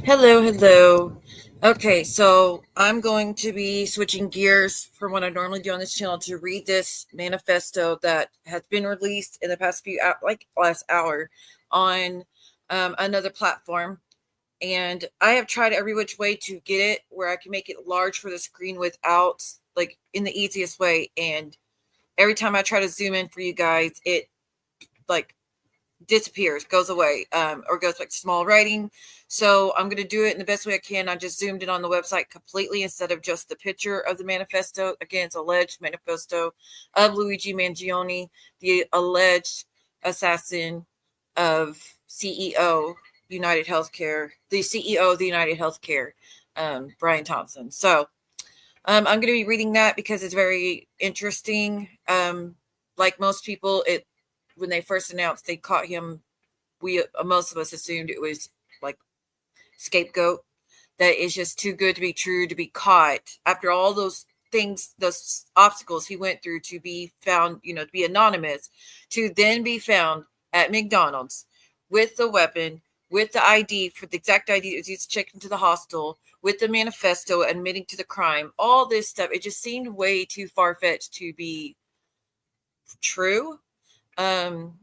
Hello, hello. Okay, so I'm going to be switching gears from what I normally do on this channel to read this manifesto that has been released in the past like last hour, on another platform. And I have tried every which way to get it where I can make it large for the screen without, like, in the easiest way. And every time I try to zoom in for you guys, it like disappears, goes away, or goes back to small writing. So I'm going to do it in the best way I can. I just zoomed in on the website completely instead of just the picture of the manifesto. Again, it's alleged manifesto of Luigi Mangione, the alleged assassin of CEO United Healthcare, the CEO of the United Healthcare, Brian Thompson. So I'm going to be reading that because it's very interesting. Like most people, it when they first announced they caught him, we most of us assumed it was like scapegoat. That is just too good to be true to be caught after all those things, those obstacles he went through to be found, to be anonymous, to then be found at McDonald's with the weapon, with the ID for the exact ID that was used to check into the hostel, with the manifesto admitting to the crime, all this stuff. It just seemed way too far fetched to be true. Um,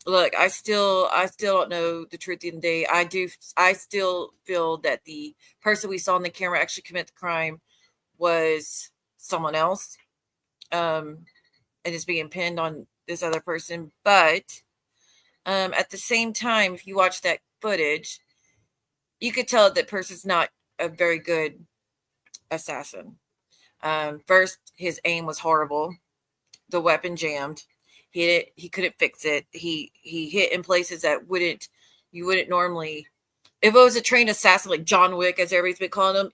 Look, I still don't know the truth at the end of the day. I still feel that the person we saw on the camera actually commit the crime was someone else, and is being pinned on this other person. But at the same time, if you watch that footage, you could tell that person's not a very good assassin. First, his aim was horrible. The weapon jammed. He couldn't fix it. He hit in places that you wouldn't normally. If it was a trained assassin like John Wick, as everybody's been calling him,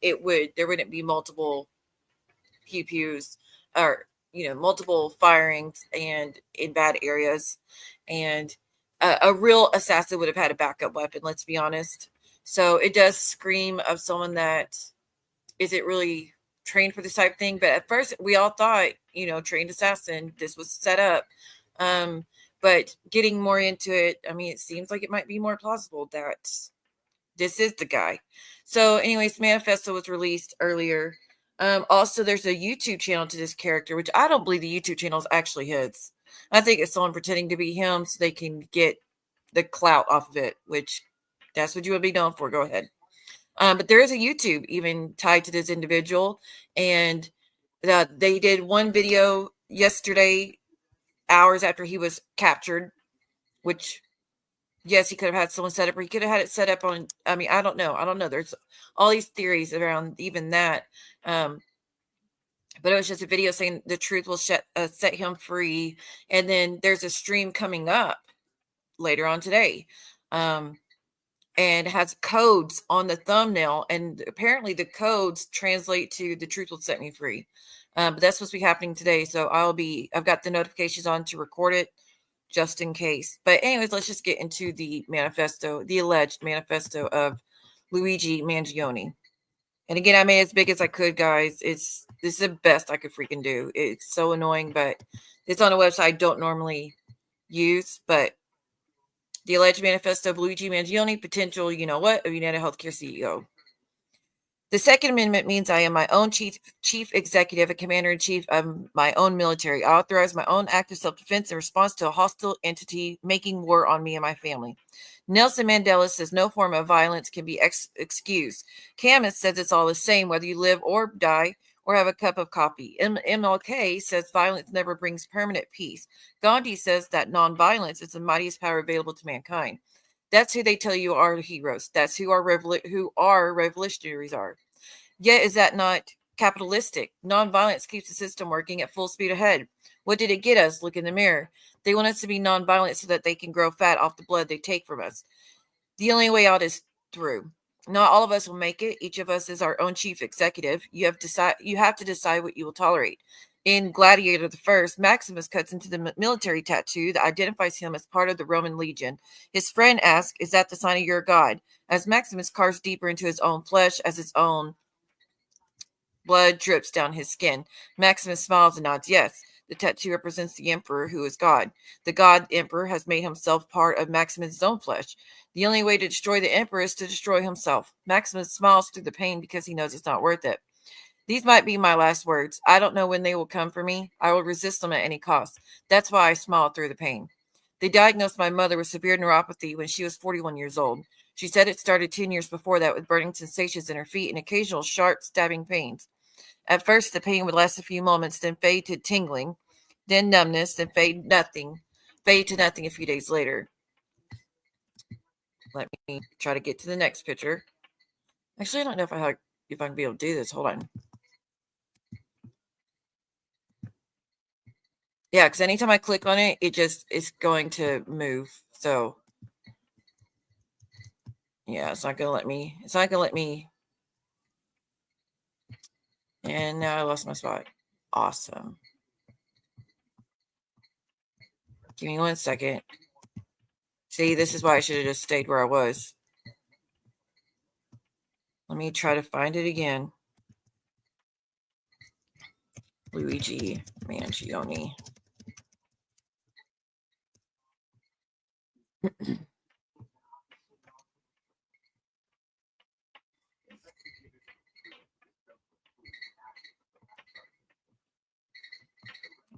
there wouldn't be multiple pew pews, or multiple firings and in bad areas. And a real assassin would have had a backup weapon. Let's be honest. So it does scream of someone that isn't really trained for this type of thing. But at first, we all thought, trained assassin, this was set up. Um, but getting more into it, I mean, it seems like it might be more plausible that this is the guy. So, anyways, Manifesto was released earlier. Also, there's a YouTube channel to this character, which I don't believe the YouTube channel is actually his. I think it's someone pretending to be him so they can get the clout off of it, which that's what you would be known for. Go ahead. But there is a YouTube even tied to this individual, and they did one video yesterday, hours after he was captured. Which, yes, he could have had someone set up, or he could have had it set up on. I mean, I don't know. I don't know. There's all these theories around even that. Um, but it was just a video saying the truth will set him free, and then there's a stream coming up later on today. And has codes on the thumbnail, and apparently the codes translate to "the truth will set me free." But that's supposed to be happening today, so I've got the notifications on to record it just in case. But anyways, let's just get into the manifesto, the alleged manifesto of Luigi Mangione. And again, I made it as big as I could, guys. This is the best I could freaking do. It's so annoying, but it's on a website I don't normally use. But the alleged manifesto of Luigi Mangione, potential, of United Healthcare CEO. The Second Amendment means I am my own chief executive and commander-in-chief of my own military. I authorize my own act of self-defense in response to a hostile entity making war on me and my family. Nelson Mandela says no form of violence can be excused. Camus says it's all the same whether you live or die or have a cup of coffee. MLK says violence never brings permanent peace. Gandhi says that nonviolence is the mightiest power available to mankind. That's who they tell you are heroes. That's who our revolutionaries are. Yet is that not capitalistic? Nonviolence keeps the system working at full speed ahead. What did it get us? Look in the mirror. They want us to be nonviolent so that they can grow fat off the blood they take from us. The only way out is through. Not all of us will make it. Each of us is our own chief executive. You have to decide what you will tolerate. In Gladiator the First, Maximus cuts into the military tattoo that identifies him as part of the Roman legion. His friend asks, "Is that the sign of your god?" As Maximus carves deeper into his own flesh, as his own blood drips down his skin, Maximus smiles and nods yes. The tattoo represents the Emperor, who is God. The God Emperor has made himself part of Maximus's own flesh. The only way to destroy the Emperor is to destroy himself. Maximus smiles through the pain because he knows it's not worth it. These might be my last words. I don't know when they will come for me. I will resist them at any cost. That's why I smile through the pain. They diagnosed my mother with severe neuropathy when she was 41 years old. She said it started 10 years before that with burning sensations in her feet and occasional sharp stabbing pains. At first, the pain would last a few moments, then fade to tingling, then numbness, then fade to nothing a few days later. Let me try to get to the next picture. Actually, I don't know if I can be able to do this. Hold on. Yeah, because anytime I click on it, it just is going to move. So yeah, it's not gonna let me. It's not gonna let me. And now I lost my spot. Awesome. Give me 1 second. See, this is why I should have just stayed where I was. Let me try to find it again. Luigi Mangione.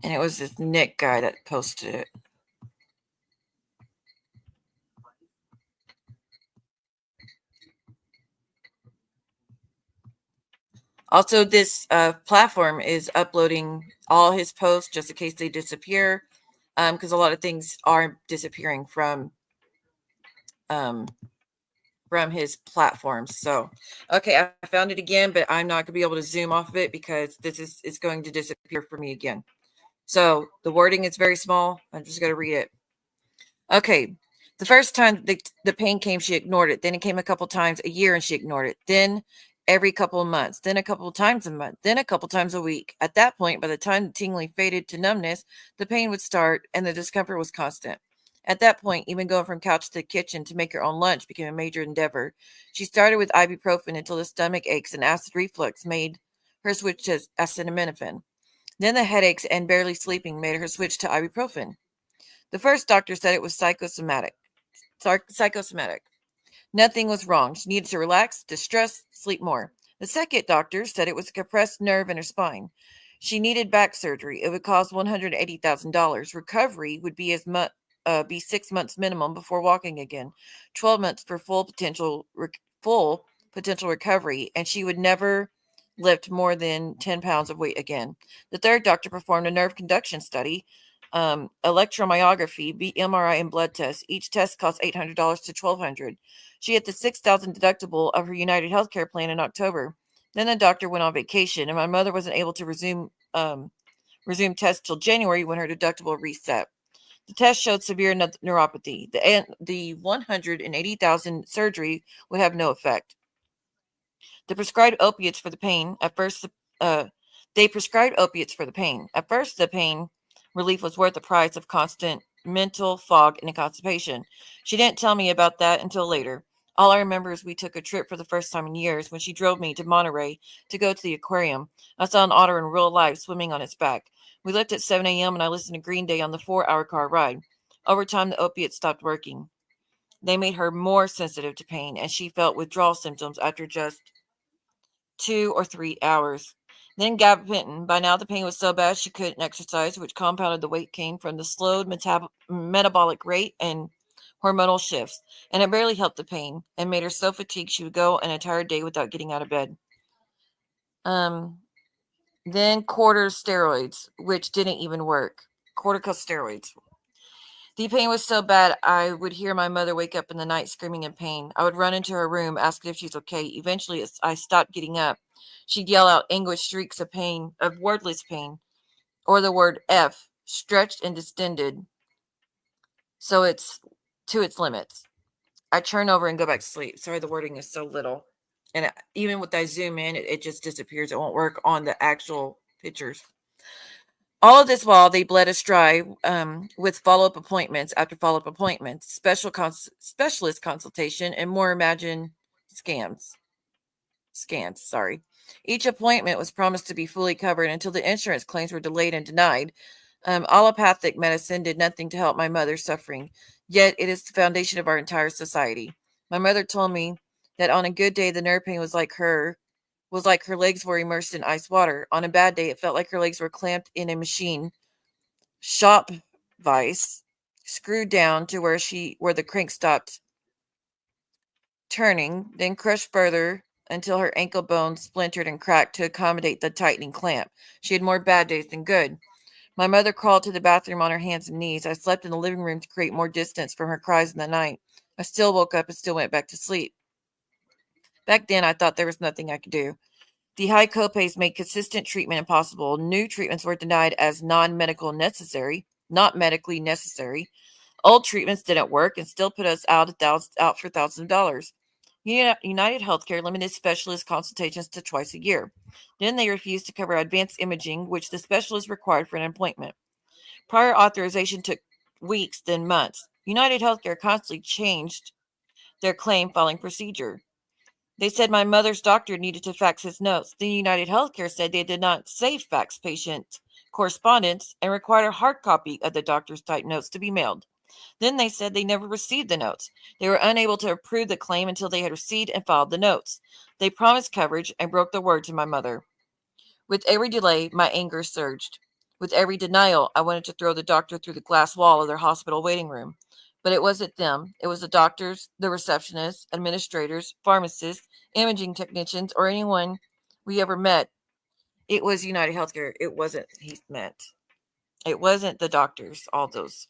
And it was this Nick guy that posted it. Also, this platform is uploading all his posts just in case they disappear, because a lot of things are disappearing from his platforms. So, okay, I found it again, but I'm not going to be able to zoom off of it because this is going to disappear for me again. So the wording is very small. I'm just going to read it. Okay. The first time the pain came, she ignored it. Then it came a couple times a year and she ignored it. Then every couple of months, then a couple of times a month, then a couple times a week. At that point, by the time the tingling faded to numbness, the pain would start and the discomfort was constant. At that point, even going from couch to the kitchen to make her own lunch became a major endeavor. She started with ibuprofen until the stomach aches and acid reflux made her switch to acetaminophen. Then the headaches and barely sleeping made her switch to ibuprofen. The first doctor said it was psychosomatic. Psychosomatic. Nothing was wrong. She needed to relax, distress, sleep more. The second doctor said it was a compressed nerve in her spine. She needed back surgery. It would cost $180,000. Recovery would be be 6 months minimum before walking again, 12 months for full potential recovery, and she would never lift more than 10 pounds of weight again. The third doctor performed a nerve conduction study, electromyography, MRI, and blood tests. Each test cost $800 to $1,200. She hit the $6,000 deductible of her United Healthcare plan in October. Then the doctor went on vacation, and my mother wasn't able to resume tests till January when her deductible reset. The test showed severe neuropathy. The $180,000 surgery would have no effect. The prescribed opiates for the pain. At first, they prescribed opiates for the pain. At first, the pain relief was worth the price of constant mental fog and constipation. She didn't tell me about that until later. All I remember is we took a trip for the first time in years when she drove me to Monterey to go to the aquarium. I saw an otter in real life swimming on its back. We left at 7 a.m. and I listened to Green Day on the 4-hour car ride. Over time, the opiates stopped working. They made her more sensitive to pain, and she felt withdrawal symptoms after just 2 or 3 hours. Then gabapentin. By now, the pain was so bad she couldn't exercise, which compounded the weight gain from the slowed metabolic rate and hormonal shifts. And it barely helped the pain and made her so fatigued she would go an entire day without getting out of bed. Then corticosteroids, which didn't even work. Corticosteroids. The pain was so bad, I would hear my mother wake up in the night screaming in pain. I would run into her room, ask if she's okay. Eventually, as I stopped getting up, she'd yell out anguished shrieks of pain, of wordless pain, or the word F, stretched and distended, so it's to its limits. I turn over and go back to sleep. Sorry, the wording is so little. And even with I zoom in, it just disappears. It won't work on the actual pictures. All of this while they bled us dry with follow-up appointments after follow-up appointments, specialist consultation, and more imagined scams. scans. Sorry. Each appointment was promised to be fully covered until the insurance claims were delayed and denied. Allopathic medicine did nothing to help my mother's suffering, yet it is the foundation of our entire society. My mother told me that on a good day the nerve pain was like her legs were immersed in ice water. On a bad day it felt like her legs were clamped in a machine shop vise, screwed down to where the crank stopped turning, then crushed further until her ankle bones splintered and cracked to accommodate the tightening clamp. She had more bad days than good. My mother crawled to the bathroom on her hands and knees. I slept in the living room to create more distance from her cries in the night. I still woke up and still went back to sleep. Back then, I thought there was nothing I could do. The high copays made consistent treatment impossible. New treatments were denied as not medically necessary. Old treatments didn't work and still put us out for thousands of dollars. United Healthcare limited specialist consultations to twice a year. Then they refused to cover advanced imaging, which the specialist required for an appointment. Prior authorization took weeks, then months. United Healthcare constantly changed their claim filing procedure. They said my mother's doctor needed to fax his notes. Then United Healthcare said they did not save fax patient correspondence and required a hard copy of the doctor's typed notes to be mailed. Then they said they never received the notes. They were unable to approve the claim until they had received and filed the notes. They promised coverage and broke their word to my mother. With every delay, my anger surged. With every denial, I wanted to throw the doctor through the glass wall of their hospital waiting room. But it wasn't them. It was the doctors, the receptionists, administrators, pharmacists, imaging technicians, or anyone we ever met. It was United Healthcare. It wasn't he meant. It wasn't the doctors, all those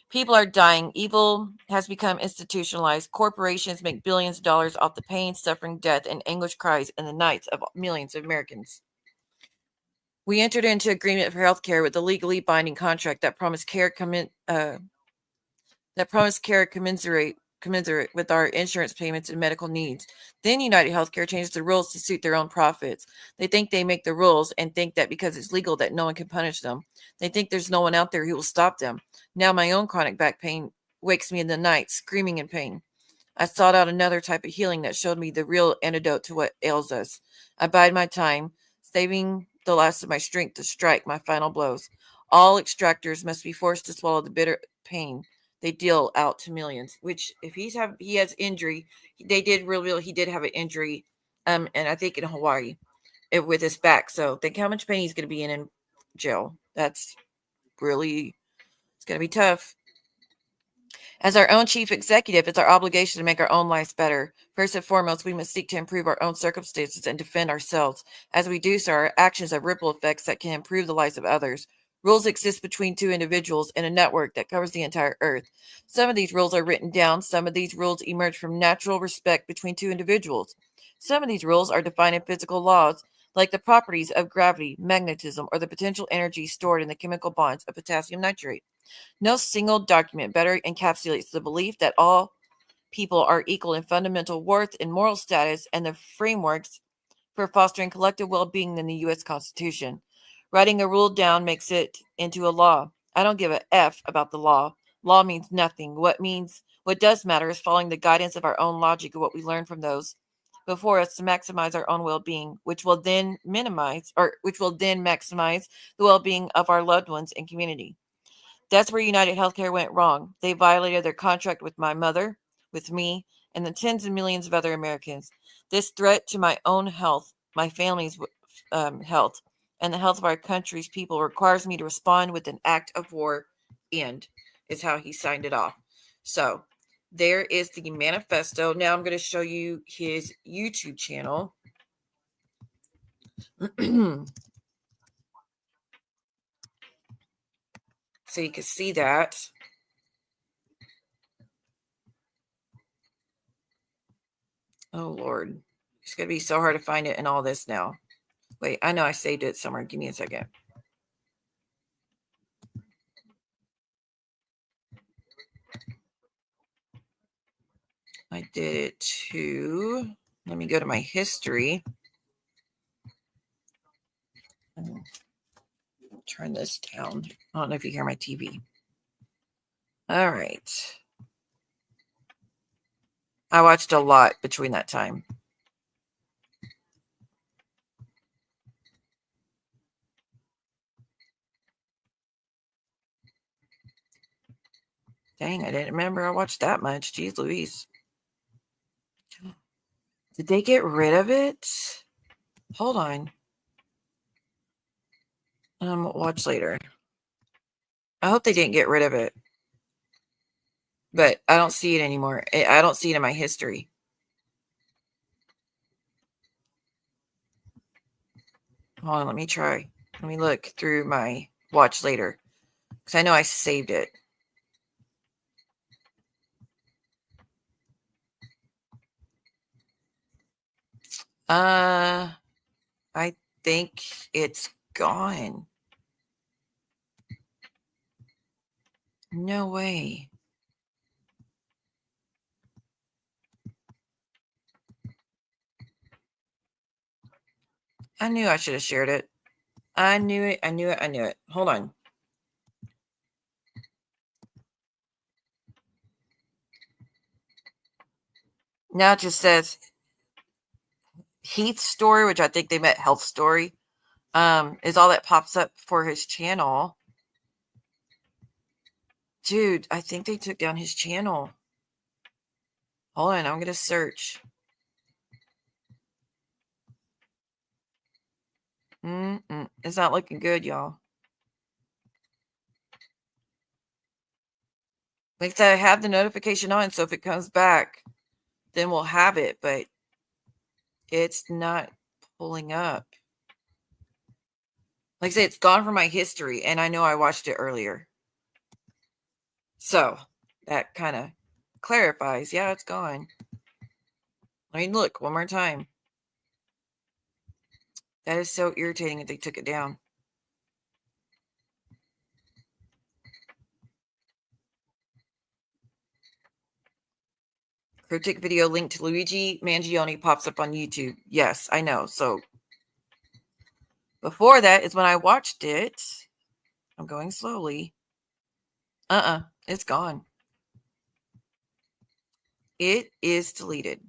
people are dying. Evil has become institutionalized. Corporations make billions of dollars off the pain, suffering, death, and anguish cries in the nights of millions of Americans. We entered into agreement for health care with a legally binding contract that promised care commensurate with our insurance payments and medical needs. Then United Healthcare changed the rules to suit their own profits. They think they make the rules and think that because it's legal that no one can punish them. They think there's no one out there who will stop them. Now my own chronic back pain wakes me in the night, screaming in pain. I sought out another type of healing that showed me the real antidote to what ails us. I bide my time, saving the last of my strength to strike my final blows. All extractors must be forced to swallow the bitter pain they deal out to millions. Which, if he has injury, they did really he did have an injury, and I think in Hawaii, with his back. So think how much pain he's going to be in jail. That's really it's going to be tough. As our own chief executive, it's our obligation to make our own lives better. First and foremost, we must seek to improve our own circumstances and defend ourselves. As we do so, our actions have ripple effects that can improve the lives of others. Rules exist between two individuals in a network that covers the entire earth. Some of these rules are written down. Some of these rules emerge from natural respect between two individuals. Some of these rules are defined in physical laws, like the properties of gravity, magnetism, or the potential energy stored in the chemical bonds of potassium nitrate. No single document better encapsulates the belief that all people are equal in fundamental worth and moral status and the frameworks for fostering collective well-being than the U.S. Constitution. Writing a rule down makes it into a law. I don't give a F about the law. Law means nothing. What does matter is following the guidance of our own logic of what we learn from those before us to maximize our own well-being, which will then maximize the well-being of our loved ones and community. That's where United Healthcare went wrong. They violated their contract with my mother, with me, and the tens of millions of other Americans. This threat to my own health, my family's health, and the health of our country's people requires me to respond with an act of war. End is how he signed it off. So there is the manifesto. Now I'm going to show you his YouTube channel. So you can see that. Oh, Lord. It's going to be so hard to find it in all this now. Wait, I know I saved it somewhere. Give me a second. I did it too. Let me go to my history. Turn this down. I don't know if you hear my TV. All right. I watched a lot between that time. Dang, I didn't remember I watched that much. Jeez Louise. Did they get rid of it? Hold on. Watch later. I hope they didn't get rid of it. But I don't see it anymore. I don't see it in my history. Hold on, let me try. Let me look through my watch later. Because I know I saved it. I think it's gone. No way. I knew I should have shared it. I knew it. I knew it. I knew it. Hold on. Now it just says Heath's story, which I think they meant health story, is all that pops up for his channel. Dude, I think they took down his channel. Hold on, I'm going to search. It's not looking good, y'all. Like I said, I have the notification on, so if it comes back, then we'll have it, but it's not pulling up. Like I said, it's gone from my history, and I know I watched it earlier. So that kind of clarifies. Yeah, it's gone. I mean, look, one more time. That is so irritating that they took it down. Cryptic video linked to Luigi Mangione pops up on YouTube. Yes, I know. So before that is when I watched it. I'm going slowly. It's gone. It is deleted.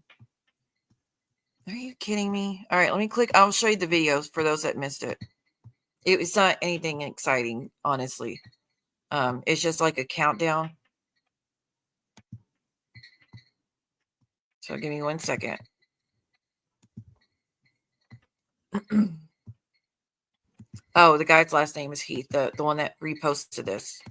Are you kidding me? All right, let me click. I'll show you the videos for those that missed it. It was not anything exciting, honestly. It's just like a countdown. So give me 1 second. Oh, the guy's last name is Heath, the one that reposted this.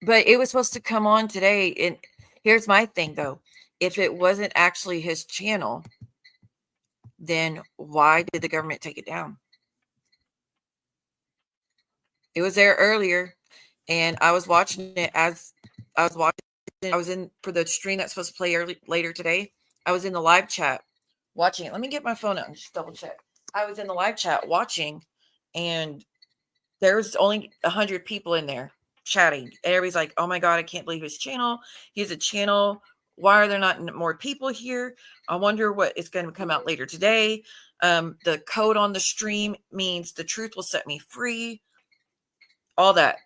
But it was supposed to come on today. And here's my thing, though. If it wasn't actually his channel, then why did the government take it down? It was there earlier, and I was watching it as I was watching. I was in for the stream that's supposed to play later today. I was in the live chat watching it. Let me get my phone out and just double check. I was in the live chat watching, and there's only 100 people in there chatting. And everybody's like, "Oh my god, I can't believe his channel. He has a channel. Why are there not more people here? I wonder what is going to come out later today. The code on the stream means the truth will set me free." All that.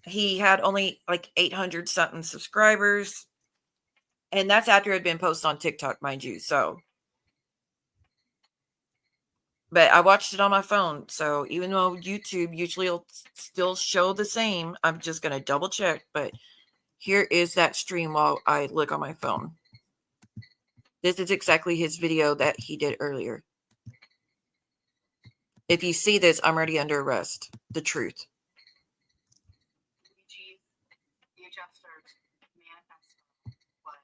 He had only like 800 something subscribers. And that's after it had been posted on TikTok, mind you. So, but I watched it on my phone. So even though YouTube usually will still show the same, I'm just going to double check. But here is that stream while I look on my phone. This is exactly his video that he did earlier. If you see this, I'm already under arrest. The truth. Luigi, the adjuster's manifesto was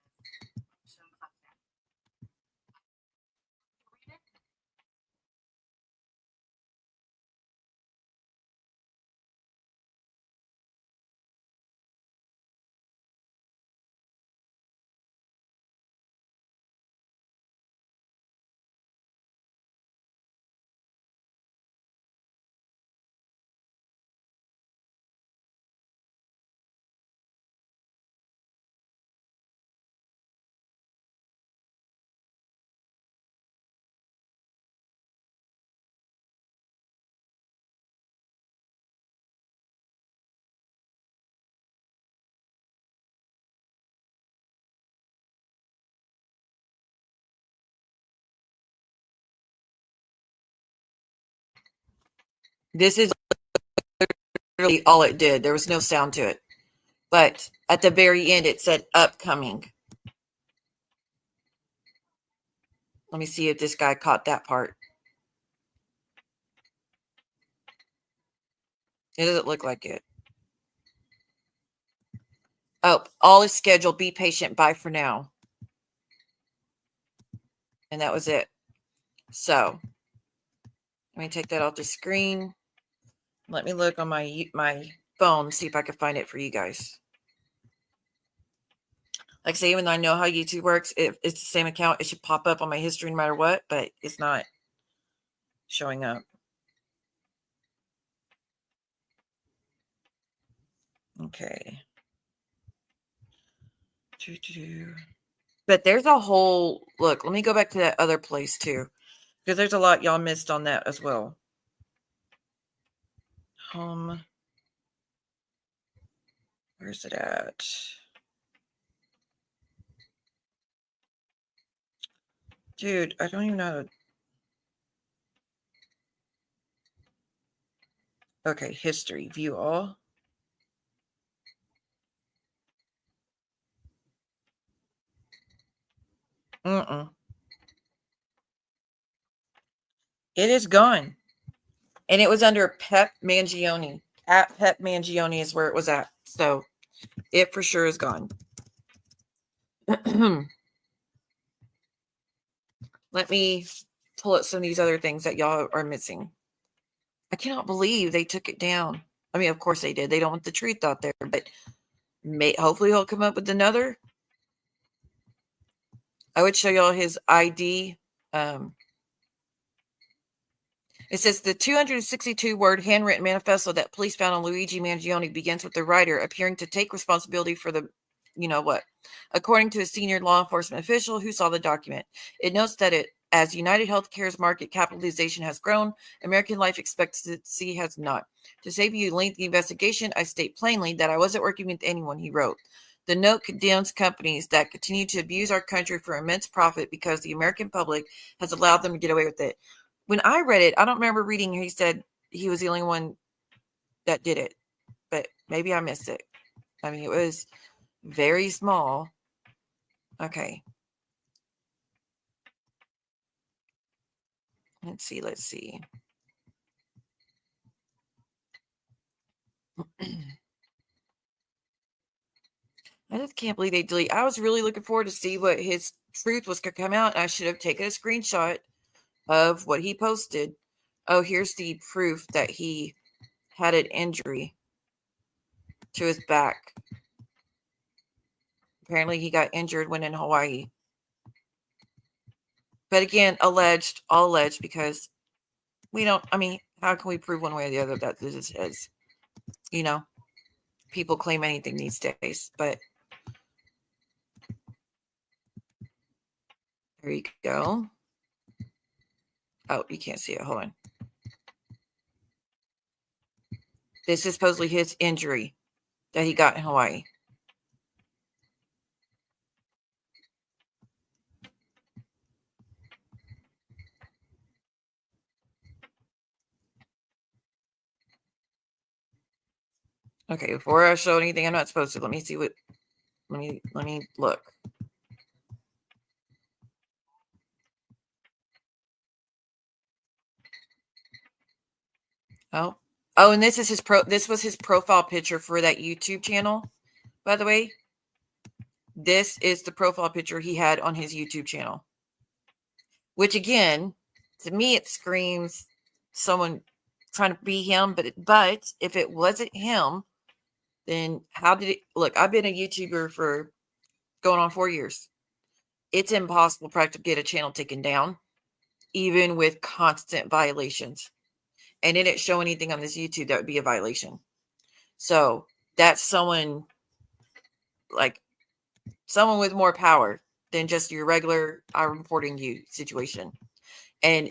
so upset. Read it. This is literally all it did. There was no sound to it. But at the very end, it said upcoming. Let me see if this guy caught that part. It doesn't look like it. Oh, all is scheduled. Be patient. Bye for now. And that was it. So let me take that off the screen. Let me look on my phone, see if I can find it for you guys. Like I say, even though I know how YouTube works, if it's the same account, it should pop up on my history no matter what, but it's not showing up. Okay. But there's a whole look. Let me go back to that other place too, because there's a lot y'all missed on that as well. Where's it at? Dude, I don't even know. Okay, history. View all. It is gone. And it was under Pep Mangione. At Pep Mangione is where it was at. So it for sure is gone. Let me pull up some of these other things that y'all are missing. I cannot believe they took it down. I mean, of course they did. They don't want the truth out there, but hopefully he'll come up with another. I would show y'all his ID. It says the 262-word handwritten manifesto that police found on Luigi Mangione begins with the writer appearing to take responsibility for the, you know what, according to a senior law enforcement official who saw the document. It notes that as United Healthcare's market capitalization has grown, American life expectancy has not. To save you a lengthy investigation, I state plainly that I wasn't working with anyone, he wrote. The note condemns companies that continue to abuse our country for immense profit because the American public has allowed them to get away with it. When I read it, I don't remember reading he said he was the only one that did it, but maybe I missed it. I mean, it was very small. Okay. Let's see. I just can't believe they delete. I was really looking forward to see what his truth was going to come out. I should have taken a screenshot of what he posted. Oh, here's the proof that he had an injury to his back. Apparently he got injured when in Hawaii. But again, all alleged, because we don't, I mean, how can we prove one way or the other that this is, people claim anything these days, but there you go. Oh, you can't see it. Hold on. This is supposedly his injury that he got in Hawaii. Okay, before I show anything I'm not supposed to, let me see what, let me look. Oh, and this was his profile picture for that YouTube channel, by the way. This is the profile picture he had on his YouTube channel. Which again, to me, it screams someone trying to be him. But if it wasn't him, then how did it look? I've been a YouTuber for going on 4 years. It's impossible to get a channel taken down, even with constant violations. And it didn't show anything on this YouTube that would be a violation. So that's someone with more power than just your regular I'm reporting you situation. And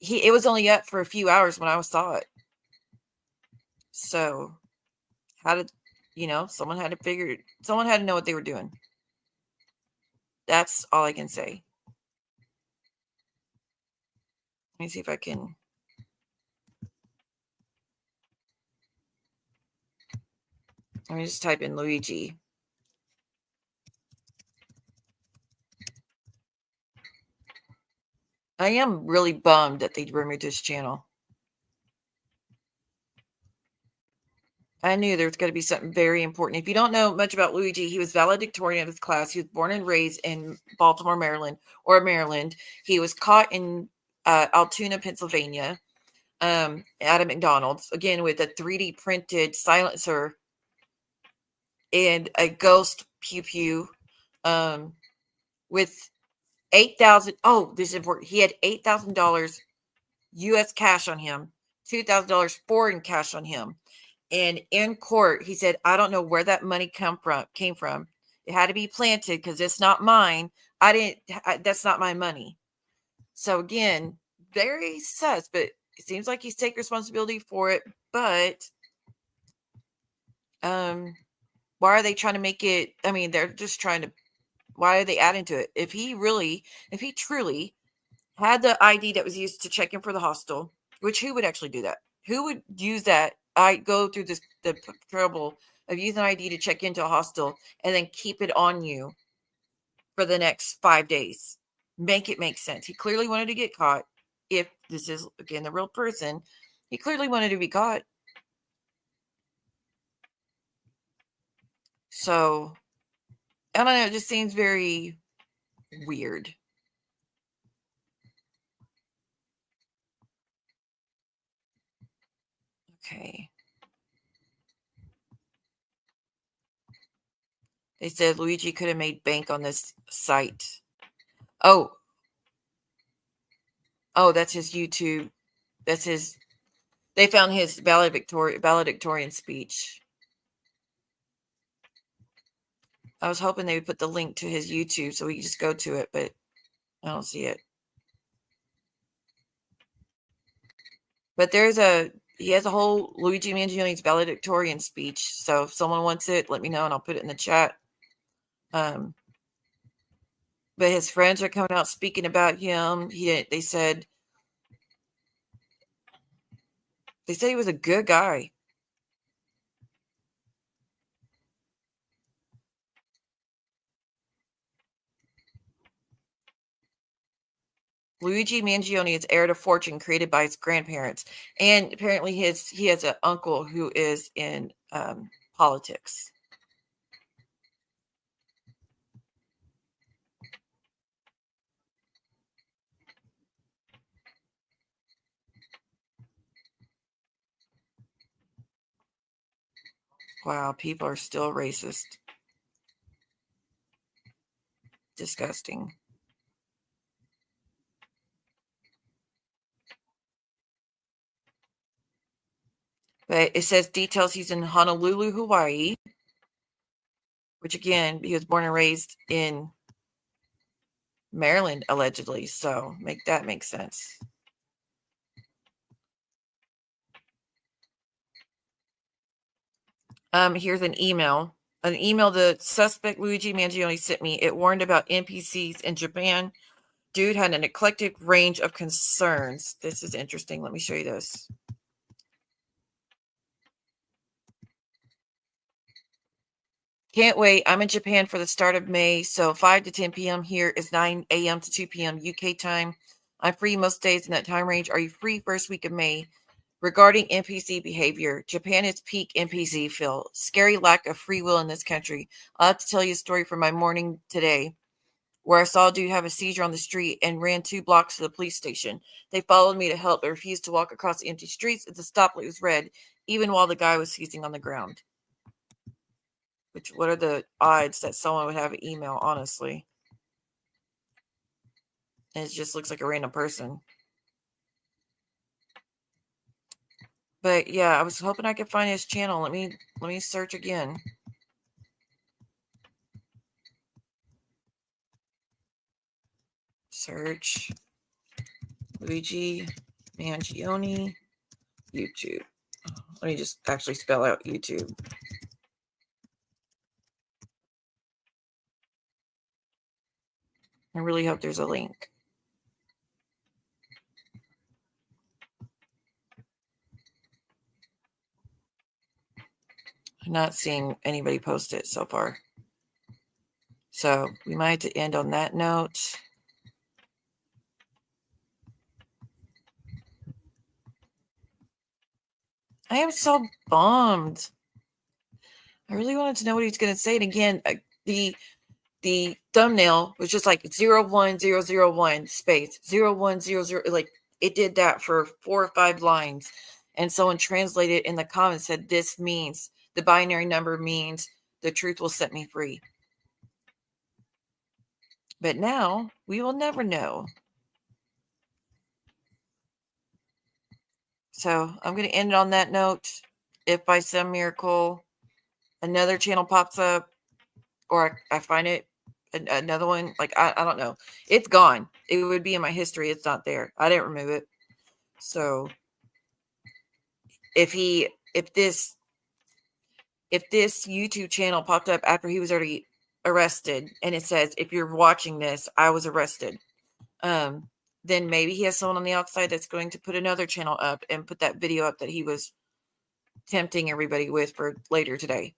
it was only up for a few hours when I saw it. So how did, someone had to know what they were doing. That's all I can say. Let me see if I can. Let me just type in Luigi. I am really bummed that they removed his channel. I knew there was going to be something very important. If you don't know much about Luigi, he was valedictorian of his class. He was born and raised in Baltimore, Maryland, or Maryland. He was caught in Altoona, Pennsylvania, at a McDonald's, again with a 3D printed silencer and a ghost pew pew, with 8,000. Oh, this is important. He had $8,000 U.S. cash on him, $2,000 foreign cash on him. And in court, he said, I don't know where that money came from. It had to be planted because it's not mine. That's not my money. So again, very sus, but it seems like he's taking responsibility for it. But why are they trying to make it? I mean, they're just trying to, why are they adding to it? If he truly had the ID that was used to check in for the hostel, which who would actually do that? Who would use that? I go through the trouble of using an ID to check into a hostel and then keep it on you for the next 5 days. Make it make sense. He clearly wanted to get caught. If this is, again, the real person, he clearly wanted to be caught. So, I don't know. It just seems very weird. Okay. They said Luigi could have made bank on this site. Oh, that's his YouTube. That's his. They found his valedictorian speech. I was hoping they would put the link to his YouTube so we could just go to it, but I don't see it. But he has a whole Luigi Mangione's valedictorian speech. So if someone wants it, let me know and I'll put it in the chat. But his friends are coming out speaking about him. They said he was a good guy. Luigi Mangione is heir to fortune created by his grandparents, and apparently he has an uncle who is in politics. Wow, people are still racist. Disgusting. But it says details he's in Honolulu, Hawaii, which again, he was born and raised in Maryland, allegedly. So make sense. Here's an email. An email the suspect Luigi Mangione sent me. It warned about NPCs in Japan. Dude had an eclectic range of concerns. This is interesting. Let me show you this. Can't wait. I'm in Japan for the start of May. So 5 to 10 p.m. here is 9 a.m. to 2 p.m. UK time. I'm free most days in that time range. Are you free first week of May? Regarding NPC behavior, Japan is peak NPC feel. Scary lack of free will in this country. I'll have to tell you a story from my morning today where I saw a dude have a seizure on the street and ran 2 blocks to the police station. They followed me to help but refused to walk across the empty streets as the stoplight was red, even while the guy was seizing on the ground. What are the odds that someone would have an email, honestly? And it just looks like a random person. But yeah, I was hoping I could find his channel. Let me search again. Search Luigi Mangione YouTube. Let me just actually spell out YouTube. I really hope there's a link. not seeing anybody post it so far. So we might have to end on that note. I am so bummed. I really wanted to know what he's going to say. And again, the thumbnail was just like 01001 space 0100. Like it did that for 4 or 5 lines. And someone translated in the comments said, this means the binary number means the truth will set me free. But now we will never know. So I'm going to end it on that note. If by some miracle another channel pops up or I find it, another one, like I don't know. It's gone. It would be in my history. It's not there. I didn't remove it. So if this YouTube channel popped up after he was already arrested and it says, if you're watching this, I was arrested, then maybe he has someone on the outside that's going to put another channel up and put that video up that he was tempting everybody with for later today.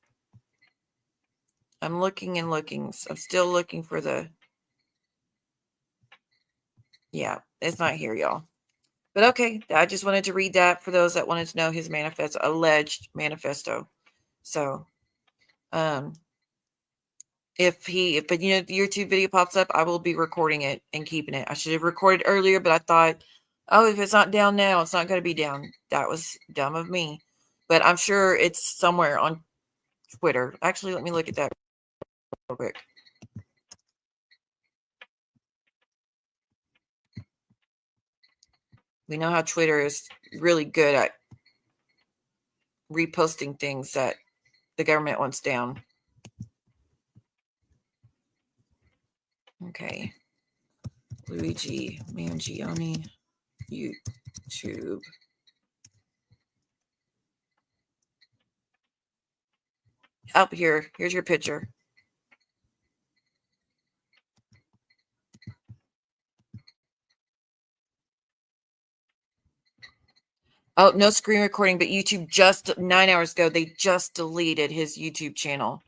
I'm looking and looking. I'm still looking for yeah, it's not here, y'all. But okay, I just wanted to read that for those that wanted to know his manifesto, alleged manifesto. So, if the YouTube video pops up, I will be recording it and keeping it. I should have recorded earlier, but I thought, oh, if it's not down now, it's not going to be down. That was dumb of me. But I'm sure it's somewhere on Twitter. Actually, let me look at that real quick. We know how Twitter is really good at reposting things that the government wants down. Okay. Luigi Mangione, YouTube. Up here. Here's your picture. Oh, no screen recording, but YouTube just 9 hours ago, they just deleted his YouTube channel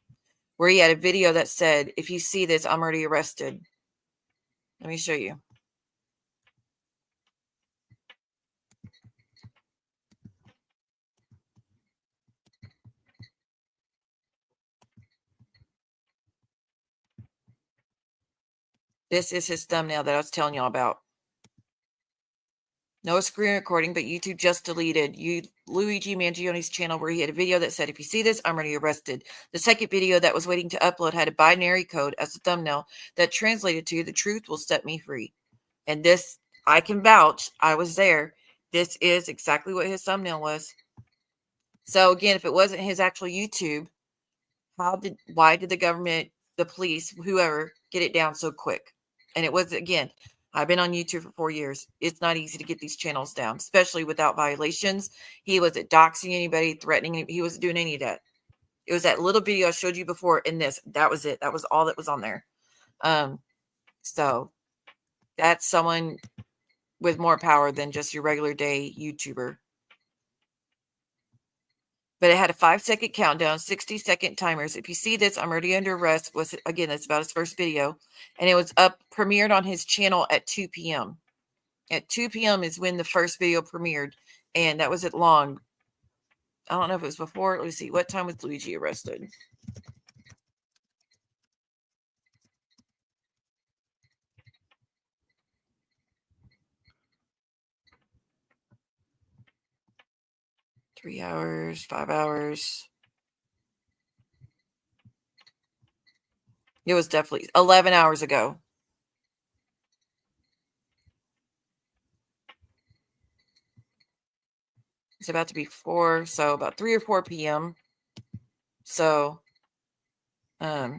where he had a video that said, if you see this, I'm already arrested. Let me show you. This is his thumbnail that I was telling y'all about. No screen recording, but YouTube just deleted Luigi Mangione's channel where he had a video that said, if you see this, I'm already arrested. The second video that was waiting to upload had a binary code as a thumbnail that translated to, the truth will set me free. And this, I can vouch, I was there. This is exactly what his thumbnail was. So again, if it wasn't his actual YouTube, why did the government, the police, whoever, get it down so quick? And it was, again, I've been on YouTube for 4 years. It's not easy to get these channels down, especially without violations. He wasn't doxing anybody, threatening anybody. He wasn't doing any of that. It was that little video I showed you before in this. That was it. That was all that was on there. So that's someone with more power than just your regular day YouTuber. But it had a 5-second countdown, 60-second timers. If you see this, I'm already under arrest. Again, that's about his first video. And it was premiered on his channel at 2 p.m. At 2 p.m. is when the first video premiered. And that was at long. I don't know if it was before. Let me see. What time was Luigi arrested? Three hours, 5 hours. It was definitely 11 hours ago. It's about to be 4, so about 3 or 4 p.m. So, a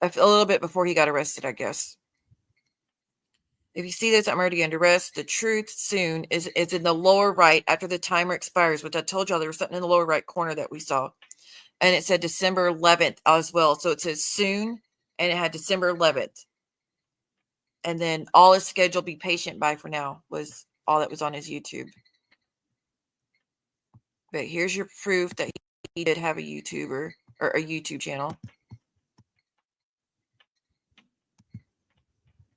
little bit before he got arrested, I guess. If you see this, I'm already under arrest. The truth soon is in the lower right after the timer expires, which I told y'all there was something in the lower right corner that we saw. And it said December 11th as well. So it says soon, and it had December 11th. And then all is scheduled, be patient by for now, was all that was on his YouTube. But here's your proof that he did have a YouTuber or a YouTube channel.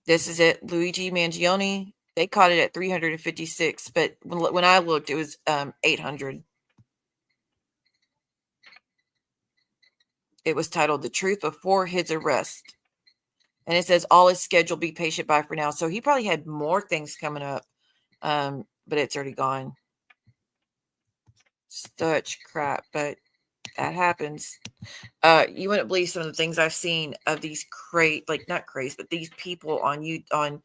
This is it, Luigi Mangione. They caught it at 356, but when I looked, it was 800. It was titled "The Truth Before His Arrest," and it says all is scheduled. Be patient. Bye for now. So he probably had more things coming up, but it's already gone. Such crap, but that happens. You wouldn't believe some of the things I've seen of these not crazy, but these people on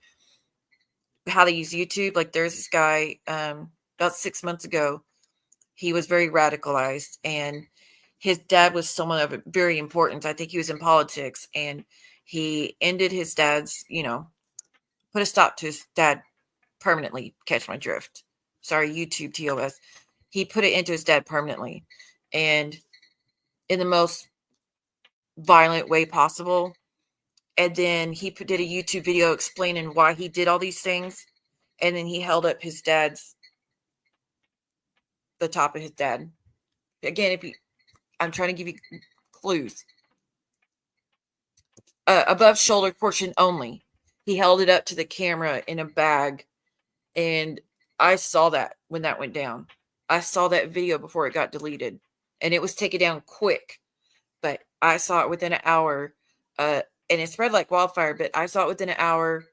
how they use YouTube. Like there's this guy about 6 months ago. He was very radicalized, and his dad was someone of very importance. I think he was in politics, and he ended his dad's, put a stop to his dad permanently. Catch my drift. Sorry, YouTube TOS. He put it into his dad permanently, and in the most violent way possible. And then he did a YouTube video explaining why he did all these things. And then he held up his dad's, the top of his dad. Again, I'm trying to give you clues. Above shoulder portion only. He held it up to the camera in a bag. And I saw that when that went down. I saw that video before it got deleted. And it was taken down quick. But I saw it within an hour. And it spread like wildfire. But I saw it within an hour.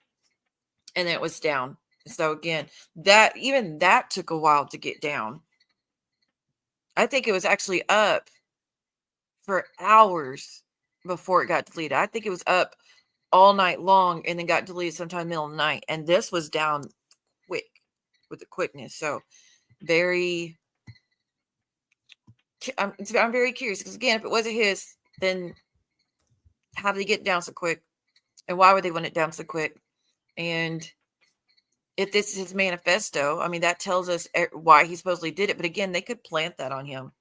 And then it was down. So again, that took a while to get down. I think it was actually up for hours before it got deleted. I think it was up all night long and then got deleted sometime in the middle of the night. And this was down quick, with the quickness. So I'm very curious, because again, if it wasn't his, then how did he get down so quick? And why would they want it down so quick? And if this is his manifesto, I mean, that tells us why he supposedly did it. But again, they could plant that on him.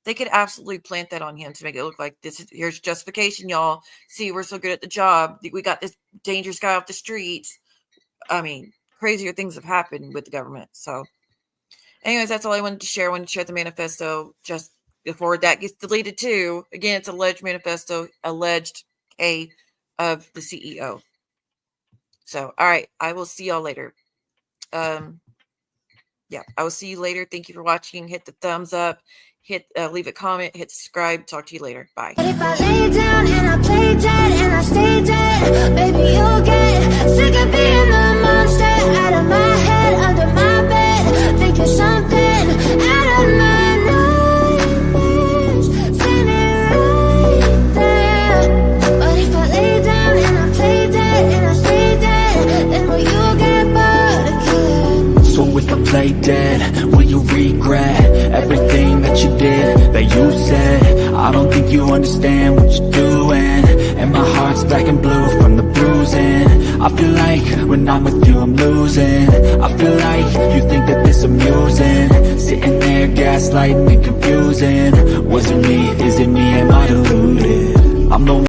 They could absolutely plant that on him to make it look like here's justification, y'all. See, we're so good at the job. We got this dangerous guy off the streets. I mean, crazier things have happened with the government. So anyways, that's all I wanted to share. I wanted to share the manifesto just before that gets deleted too. Again, it's alleged manifesto, alleged K of the CEO. So, all right, I will see y'all later. Yeah, I will see you later. Thank you for watching. Hit the thumbs up, leave a comment, hit subscribe. Talk to you later. Bye. But if I lay down and I play dead and I stay dead, baby, you'll get sick of being the monster out of my head, under my bed, thinking something out of my nightmares, standing right there. But if I lay down and I play dead and I stay dead, then will you get bored of killing? So if I play dead, will you regret everything that you did, that you said? I don't think you understand what you're doing, and my heart's black and blue from the bruising. I feel like when I'm with you I'm losing. I feel like you think that this amusing, sitting there gaslighting and confusing. Was it me? Is it me? Am I deluded? I'm the